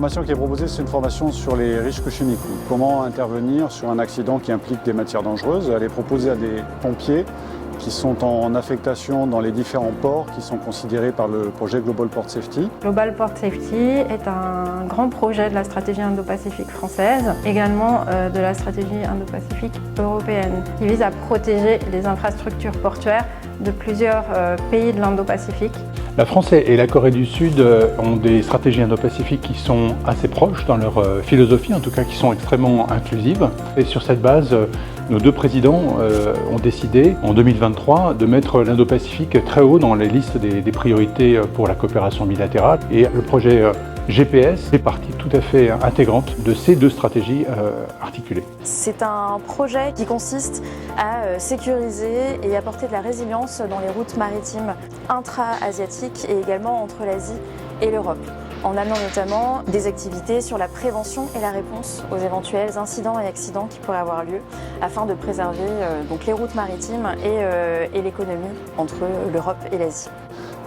formation qui est proposée, c'est une formation sur les risques chimiques. Comment intervenir sur un accident qui implique des matières dangereuses. Elle est proposée à des pompiers qui sont en affectation dans les différents ports qui sont considérés par le projet Global Port Safety. Global Port Safety est un grand projet de la stratégie Indo-Pacifique française, également de la stratégie Indo-Pacifique européenne, qui vise à protéger les infrastructures portuaires de plusieurs pays de l'Indo-Pacifique. La France et la Corée du Sud ont des stratégies indo-pacifiques qui sont assez proches dans leur philosophie, en tout cas qui sont extrêmement inclusives. Et sur cette base, nos deux présidents ont décidé en 2023 de mettre l'Indo-Pacifique très haut dans les listes des priorités pour la coopération bilatérale. Et le projet GPS fait partie tout à fait intégrante de ces deux stratégies articulées. C'est un projet qui consiste à sécuriser et apporter de la résilience dans les routes maritimes intra-asiatiques et également entre l'Asie et l'Europe, en amenant notamment des activités sur la prévention et la réponse aux éventuels incidents et accidents qui pourraient avoir lieu afin de préserver donc les routes maritimes et l'économie entre l'Europe et l'Asie.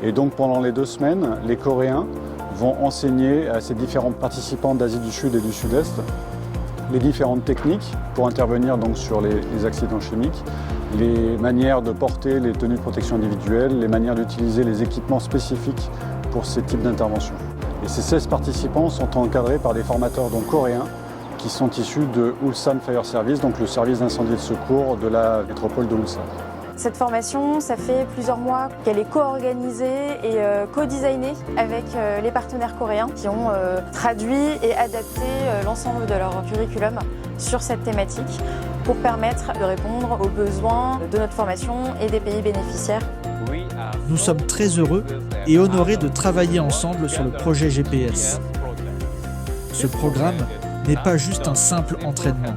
Et donc pendant les 2 semaines, les Coréens vont enseigner à ces différents participants d'Asie du Sud et du Sud-Est les différentes techniques pour intervenir donc sur les accidents chimiques, les manières de porter les tenues de protection individuelle, les manières d'utiliser les équipements spécifiques pour ces types d'interventions. Et ces 16 participants sont encadrés par des formateurs donc coréens qui sont issus de Ulsan Fire Service, donc le service d'incendie et de secours de la métropole de Ulsan. Cette formation, ça fait plusieurs mois qu'elle est co-organisée et co-designée avec les partenaires coréens qui ont traduit et adapté l'ensemble de leur curriculum sur cette thématique pour permettre de répondre aux besoins de notre formation et des pays bénéficiaires. Nous sommes très heureux et honorés de travailler ensemble sur le projet GPS. Ce programme n'est pas juste un simple entraînement,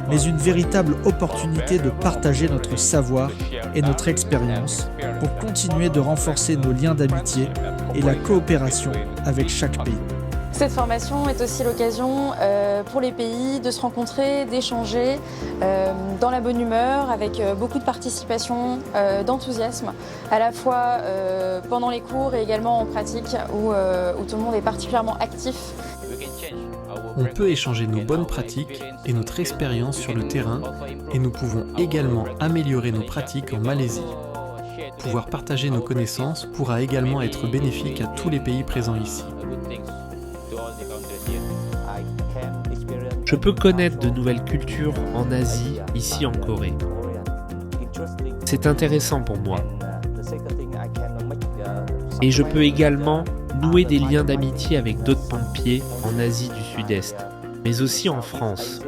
mais une véritable opportunité de partager notre savoir et notre expérience pour continuer de renforcer nos liens d'amitié et la coopération avec chaque pays. Cette formation est aussi l'occasion pour les pays de se rencontrer, d'échanger dans la bonne humeur, avec beaucoup de participation, d'enthousiasme, à la fois pendant les cours et également en pratique où tout le monde est particulièrement actif. On peut échanger nos bonnes pratiques et notre expérience sur le terrain et nous pouvons également améliorer nos pratiques en Malaisie. Pouvoir partager nos connaissances pourra également être bénéfique à tous les pays présents ici. Je peux connaître de nouvelles cultures en Asie, ici en Corée. C'est intéressant pour moi. Et je peux également nouer des liens d'amitié avec d'autres pompiers en Asie du Sud-Est, mais aussi en France.